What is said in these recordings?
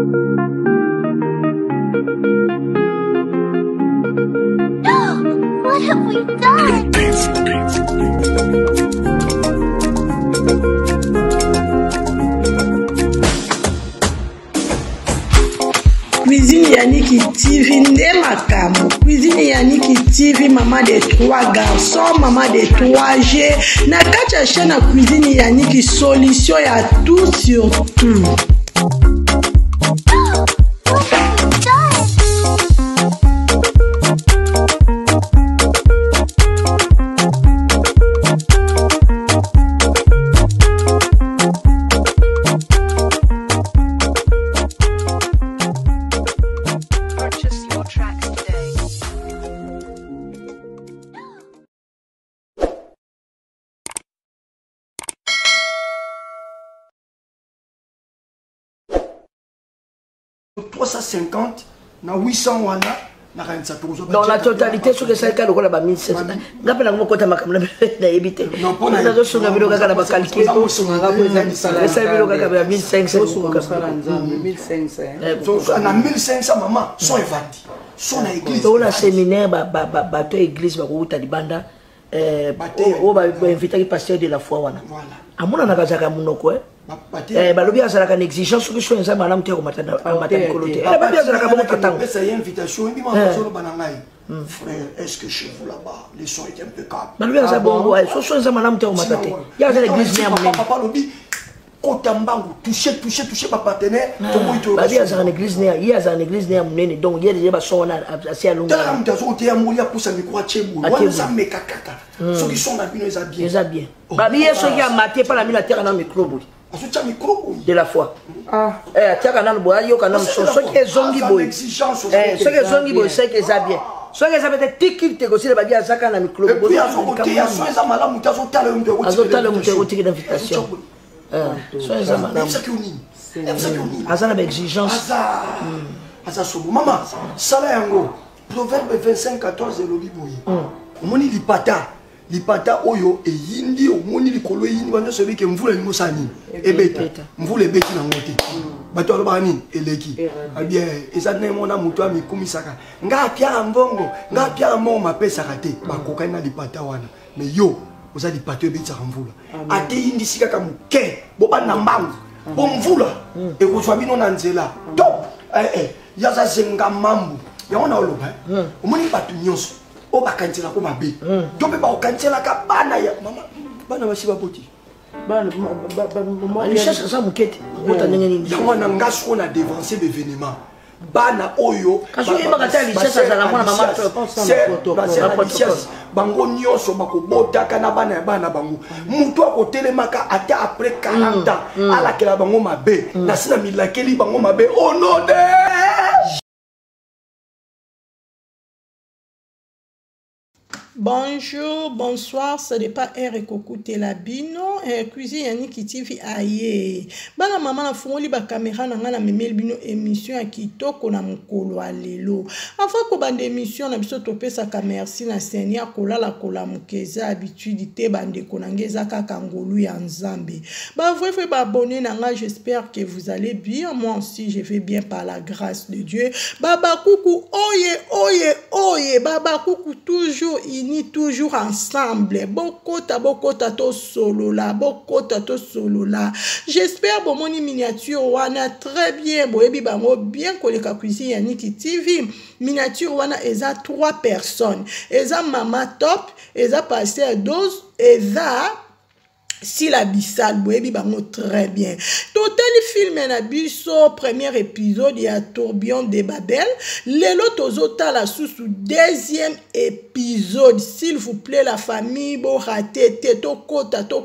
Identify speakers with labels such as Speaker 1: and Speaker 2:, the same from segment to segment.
Speaker 1: What have we done?
Speaker 2: Cuisine Yannick TV, Ndemakamo. Cuisine Yannick TV, maman de 3 garçons, maman de 3G. Na kacha chaîne à Cuisine Yannick, solution à tout sur tout.
Speaker 3: na 800 wana na
Speaker 4: dans la totalité sur que ça ka lokola ba 1600 ngape na ngoko ta makamna na ebite na zo sunga bilo kaka na ba calculer to sunga ngapo ezali ça bilo kaka ba 1500 sunga sala nzambe 1500
Speaker 3: na 1500 maman son evati son na église
Speaker 4: to la séminaire ba to église ba ko uta libanda o ba inviter ki pasteur de la foi wana amuna na kazaka munoko balobi azalaka na exigence soki so eza malamu te komata mikolo te babi azalaka bongo tatango
Speaker 3: est-ce que chez vous là-bas les sons étaient impeccables
Speaker 4: balobi aza bongo so eza malamu te komata te ya aza na église ne ya monene
Speaker 3: papa lobi kota mbangu toucher ba partenaire
Speaker 4: babi azalaka na église ne ye azalaka na église ne ya monene donc ye déjà bason wana asi alonga
Speaker 3: tala mutu azokote ya moli apusa mikro atie boye wana eza meka kaka soki son na bino eza bien
Speaker 4: babi ye soki amate mpa na mino ateka na micro boye de la foi. Tiens, nan boya yo kanam so que zongi boy. So que zongi boy c'est que ça bien. So que ça peut être tiki te aussi le badi azaka na micro boy.
Speaker 3: So mala muta zo tala mu de
Speaker 4: azotala mu te tiki d'invitation. So eza mala. Azana ba exigence.
Speaker 3: Asa sobo mama sala yango proverbe 25:14 lobi boy. Omoni lipata oyo eyindi omoni likolo eyindi bando sobi ke mvula ni mosani ebeta mvula ebeti na ngote bato aloba nini eleki bien eza ne mona muto ami kumisaka nga pia mbongo mapesa kate bakokani na lipata wana mais yo oza lipata ebeti ka mvula ate yindi sika ka muke boba na mbangu bo mvula ekozwa bino na nzela top yaza zenga mambu yango na oloba omoni bato nyonso o bakantela ko mabe to pe ba okantela ka bana ya mama bana basiba poti
Speaker 4: bana ali cherche ça mukete bota ndenge nini
Speaker 3: yango na ngaso na dévancer l'événement bana oyo
Speaker 4: kaso yeba kata ali cherche ça la mwana mama to pense na protocole
Speaker 3: bango nyonso bakobota kana bana ya bana bango mutu akotelemaka ata après 40 ans alakela bango mabe na sina milakeli bango mabe oh non de
Speaker 2: Bonjour, bonsoir, ça n'est pas R et Kokoute Labino, Cuisine Yannick TV aye. Bana maman na fongoli ba caméra na nga na memel bino émission ya kitoko na mukolo alelo. Avant ko bande émission na biso topesa ka merci na Seigneur kolala kola mukeza habitude te bande konangeza kaka ngolu ya nzambe. Ba vrai ba abonner na nga, j'espère que vous allez bien. Moi aussi je vais bien par la grâce de Dieu. Baba coucou oye baba coucou toujours ni toujours ensemble. Bokota to solo là. J'espère bon moni miniature wana très bien. Boyebi bango bien koleka Cuisine Yannick TV. Miniature wana eza 3 personnes. Eza mama top, eza pasteur 12, eza si la bissale boyebi bango très bien. Total film na biso premier épisode ya tourbillon de Babel. Lelo tozota la sous deuxième épisode. S'il vous plaît la famille bo raté to kota to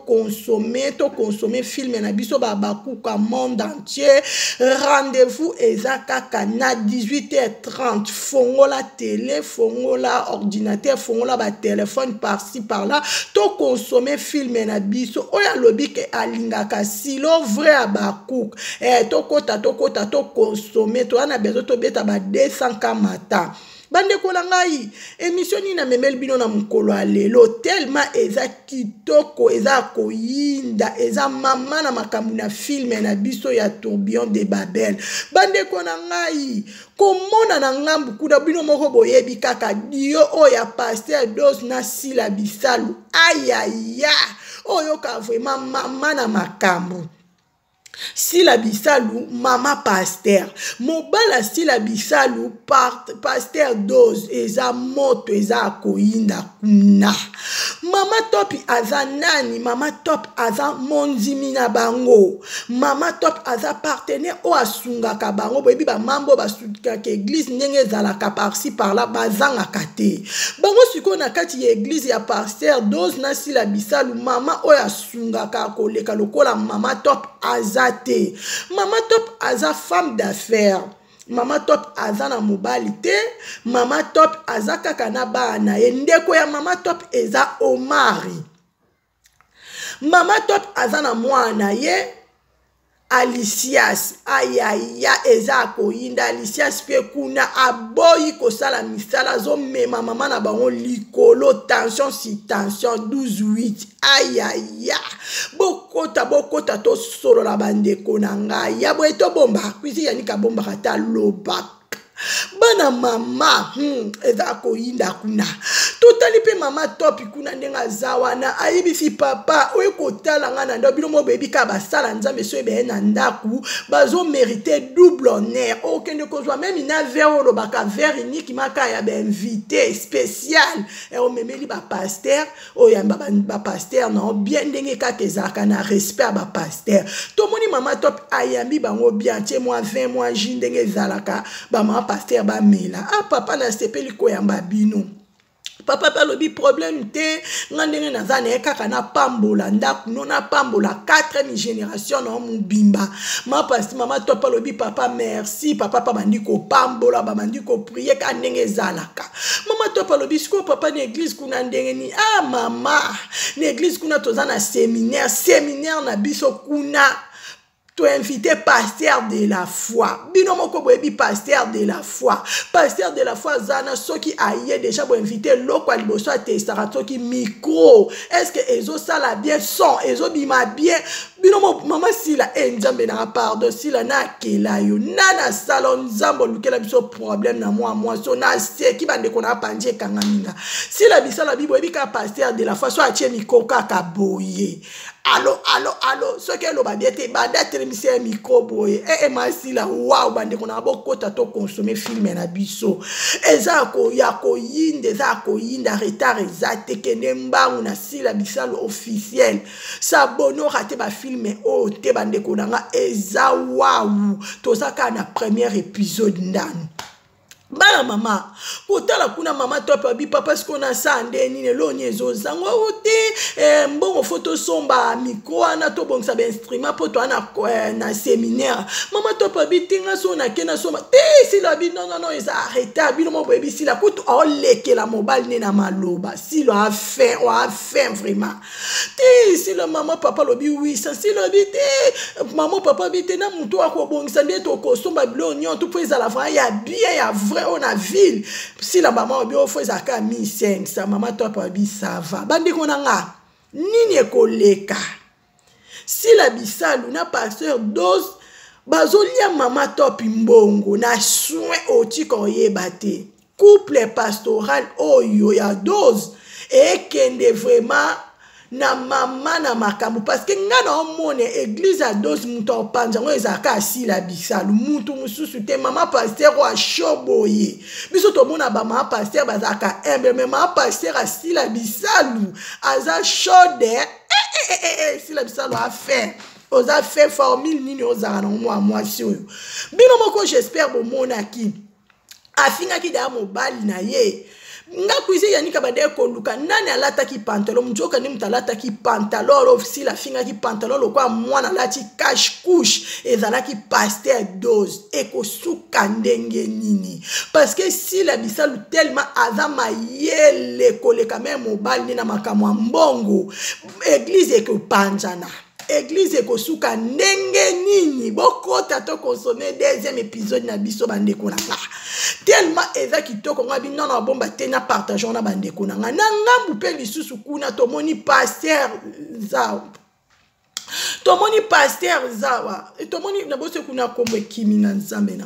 Speaker 2: consommer film na biso babaku ka monde entier. Rendez-vous ezaka na 18h30. Fongola télé, fongola ordinateur, fongola ba téléphone par-ci par-là. To consommer film na biso oya lobi ke alingaka silo vrai abakouk to kota to consommer to ana bezo to beta ba 200 kamata bande ko na ngai émission ni na memel bino na mukolo alelo tellement eza kitoko eza koyinda eza mama na makambo na film na biso ya tourbillon de Babel bande ko na ngai komona na ngambu kuna bino moko boyebi kaka dio oya pasteur dos na Sila Bisalu ayaya oyo ka vraiment mama na makambo Sila Bisalu mama pasteur mobala Sila Bisalu pasteur dos eza moto eza koyinda kuna mama top aza nani mama top aza monzimi na bango mama top aza partenaire o asungaka bango boyebi ba mambo basukaka ke église ndenge ezalaka par-ci par-là bazangaka te bango siko na kati ya église ya pasteur dos na Sila Bisalu mama o asungaka koleka lokola mama top aza te mama top aza femme d'affaires mama top aza na mobali te mama top aza kaka na bana ye ndeko ya mama top eza Omari mama top aza na mwana ye Alicias ayaya eza koyinda Alicias pe kuna aboyi kosala misala zo mema mama na bango likolo tension si tension 12-8 ayaya bokota to solo la bande konanga ya bo eto bomba kwisi yanika bomba kata loba bana mama eza koyinda kuna totali pe mama top kuna ndenga zawana ayibisi papa oyo kotala ngana ndo bino mo bebi ka basala nzambe so ebe na ndaku bazo mériter double honneur okende kozwa même na verre lo baka verre unique maka ya ba invité spécial et o memeli ba pasteur o yamba ba pasteur non bien ndenge ka kezaka na respect ba pasteur to moni mama top ayambi bango bien tie moi 20 mois jindenge zalaka ba mama pasteur ba mela papa na sepeli ko yamba bino papa balobi problème te ngandenge nazane kaka na pambola ndaku nona pambola 4e génération na mubimba mama to balobi papa merci papa pa bandi ko pambola ba bandi ko prier ka ndenge zalaka mama to balobi siko papa na église kuna ndenge ni mama na église kuna tozana séminaire na biso kuna tu invité pasteur de la foi. Bino moko boyebi pasteur de la foi. Pasteur de la foi zana soki aye déjà bo invité loko aliboso a testara soki micro. Est-ce que ezo sala bien son, ezo bima bien. Bino mo mama Sila nzambe na pardon Sila na kela yo. Nana salon nzambo lukela biso problème na moi so na se ki bande kona panje kangaminga. Sila bisala bibo yebi ka pasteur de la foi so a tie micro kaka boye. Allo, ce que l'on va dire, c'est que micro boy. Masila, waouh, bande qu'on a beaucoup de consommer film na biso. Ezako yako yinde, ezako yinde retard exact que nemba una Sila Bisalu officiel. Sabono raté ba film o te bande qu'on a eza waouh. To saka na premier épisode ndani. Bana mama kotala kuna mama top abi papa skona sande nini lo nyezo zango ote mbongo photo somba micro ana to bongsa ba instrument poto ana na séminaire mama top abi tinga so na kena soma te Sila bi non isa arrêté abi no mo bebi Sila kutu o leke la mobile ne na maloba Sila a fait vraiment te Sila mama papa lobi oui ça Sila bi te mama papa bi te na muto ako bongsa nde to ko somba blo nyon to pesa la vrai ya bien ya vrai on a ville si la maman obi ofo zaka 1500 maman top abi ça va bandi konanga nini ekoleka Sila Bisalu na pasteur dos bazolia mama top mbongo na soin oti koyeba te couple pastoral oyo ya dos ekende vraiment na mama na makambo parce que ngana omone église a dos muto panja ngo ezaka Sila Bisalu mutu mususu te mama pasteur wa shoboye biso to mona ba mama pasteur bazaka mais mama pasteur a Sila Bisalu aza chode Sila Bisalu a fait oza fait formule nini ozaka na moi si oyo bino moko j'espère bo mona ki afinga ki da mobali na ye nga kuize yanika bade koluka nani alata ki pantalon mjoka ni mtalata ki pantalon ofisi la finga ki pantalon lo kwa mwana lati cache couche ezala ki pasteur dose eko suka ndenge nini parce que Sila Bisalu tellement azama yele koleka même mobali na makamwa mbongo église eko panjana église ekosuka ndenge nini bokota to consommer deuxième épisode na biso bande konanga tellement eza kitoko nga bino na bomba tena partage na bandeko na nga na ngambu pe lisusu kuna tomoni pasteur Zawa tomoni pasteur Zawa tomoni na bose kuna komwe kimi na nzambe na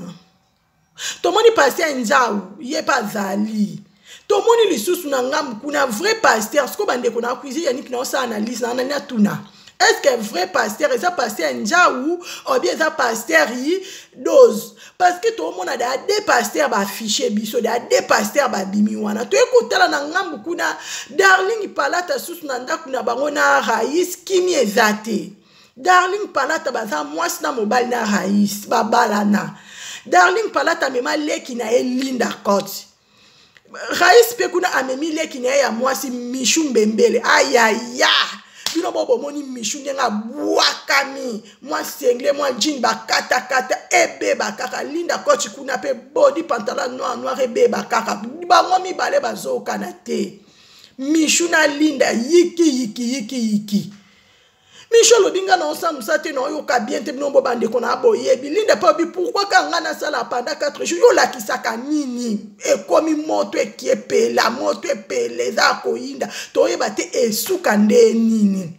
Speaker 2: tomoni pasteur Nzau ye pa zali tomoni lisusu na ngambu kuna vrai pasteur siko bandeko na cuisine yaniki na osa analyse na nani atuna. Est-ce que vrai pasteur et ça pasteur Njaou ou bien ça pasteur yi dose parce que tout le monde a des pasteurs ba affiché biso des pasteurs ba bimiwana to ekotala na ngambu kuna darling palata susu na ndako na bango na raïs kimi ezate darling palata baza mwasi na mobali na raïs babalana darling palata mema leki na elinda koti raïs pe kuna amemi leki na ya mwasi Michou Mbembele ayaya bino bobo moni Michou ndenga bwakami moi sengle moi jean bakata kata ebe bakaka linda coach kuna pe body pantalon noir ebe bakaka bango mibale bazoka na te Michou na linda yiki Michou lobinga na ensemble ça te no yoka bien te bino bobande kona boyebi linda pa bi pourquoi kanga na sala pendant 4 jours yo la kisaka nini e komi moto e kiepe la moto e pele za koinda to yeba te esuka nde nini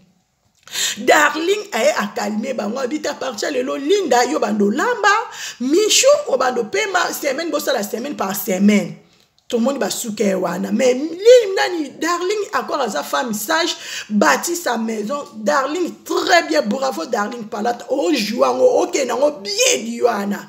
Speaker 2: darling aye akalme bango habita partia lelo linda yo bando lamba Michou obando pema semaine bossa la semaine par semaine. Tout le monde va souker wana. Mais Darling, encore à sa femme sage, bâtit sa maison. Darling, très bien, bravo Darling Palata. Oh, jouant, ok, non, bien diwana.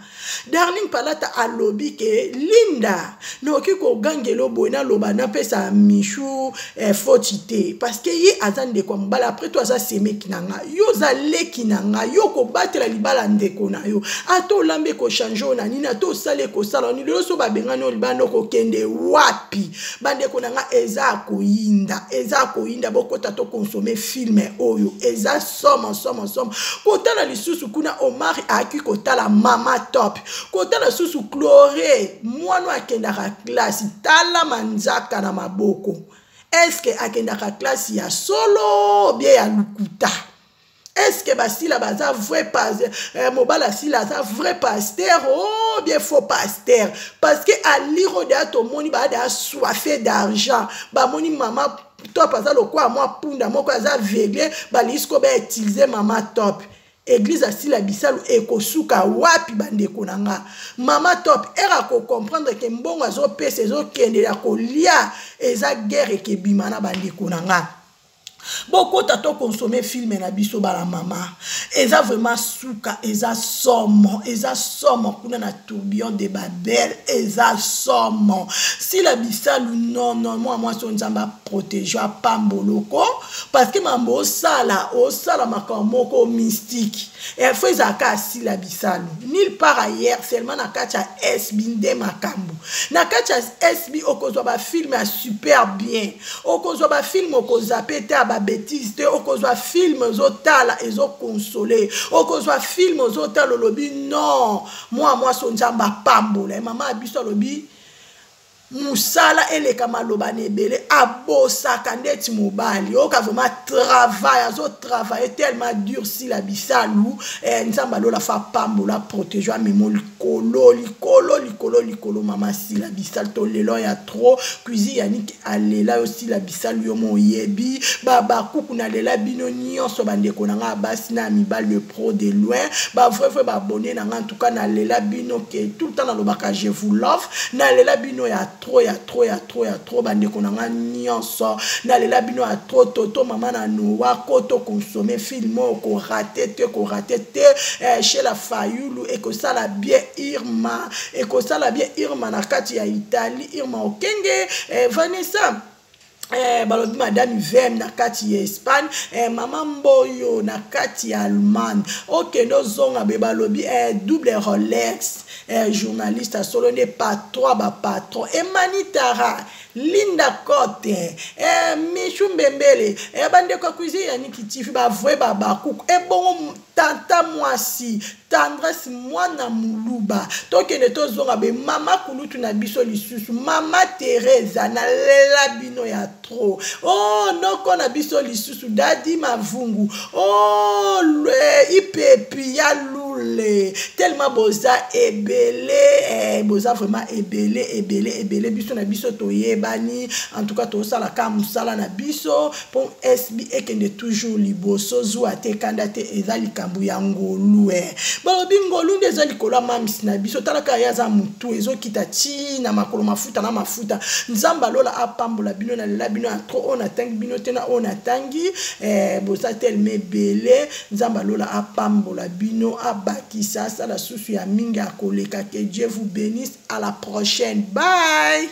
Speaker 2: Darling Palata a lobby que Linda, no kiko gangelo boina lobana pe sa Michou fotite. Parce que yi azan de kwambala après toi ça seme kinanga. Yo za le kinanga, yo ko battre la libala ndeko na yo. Ato lambe ko chanjo na nina to sale ko sala ni lo so ba bengano libano ko kende wapi bandeko nanga eza koinda bokota to consommer film oyo eza somo kotala lisusu kuna Omar aki kotala Mama Top kotala susu Chloré mwana akendaka classe tala manzaka na maboko est-ce que akendaka classe ya solo bien ya lukuta. Est-ce que basila baza vrai pasteur mobala sila za vrai pasteur oh bien faux pasteur parce que à liro de to moni ba da soifé d'argent ba moni Mama Top aza lokwa moi punda moko aza vegle ba lisko ba utiliser Mama Top église asila bisalu ekosuka wapi bandeko nanga Mama Top era ko comprendre que mbongo azo pese zo kende ya kolia eza guerre ke bimana bandeko nanga. Beaucoup tato consommer film na biso bala mama. Eza vraiment souka, eza somo kuna na tourbillon de Babel, eza somo. Si la bisalu non moi son nzamba protéger pamboloko parce que mambo sala makamoko mystique. Et faut zaka si la bisalu. Nulle part ailleurs seulement na kacha SB de makambo. Na kacha SB okozwa ba film super bien. Okozwa ba film okozwa peta ba bêtise te okozwa film zotala ezo consoler okozwa film zotala lobi non moi son nzamba pambola mama abiso lobi musala eleka maloba nebele abosa kandeti mobali oka vraiment travailler tellement dur si la bisalu nzamba lola fa pambola protéger memo likolo mama si la bisalu to lelo ya trop cuisine yaniki alela aussi la bisalu yo moyebi baba kuku na lela bino nyonso bandeko nanga basi na mibali le pro de loin ba vrai ba abonné nanga en tout cas na lela bino que tout le temps na lobaka je vous love na lela bino ya trop bandeko nanga nyonso na lela bino ya trop toto mama na noa koto consommer film ko raté te chez la Fayulu et que ça la bien Irma na kati ya Italie Irma Okenge Vanessa balobi madame Vem na kati ya Espagne mama Mboyo na kati ya Allemagne okendo zonga be balobi double Rolex journaliste à solo ne patron ba patron Emanitara Linda Kote Michou Mbembele bandeko cuisine yaniki tifi ba vrai baba kuku bon tanta mwasi tendresse mwana muluba tokende tozonga be mama kulutu na biso lisusu mama Teresa na lela bino ya trop oh noko na biso lisusu dadi mavungu oh ipepi ya lula cool. Tellement boza ebele, boza vraiment ebele, biso na biso toyebani, en tout cas to sala ka musala na biso, pour SB ekende toujours liboso zwa te kanda te eza likambu ya ngolu balobi ngolu ndeza likola mamisi na biso talaka yaza mutu ezokita ti na makolo mafuta na mafuta nzamba lola apambola bino na lela bino atro ona tangi bino tena ona tangi boza telme bele nzamba lola apambola bino abakisa sala susu ya mingi akoleka. Que Dieu vous bénisse, à la prochaine, bye.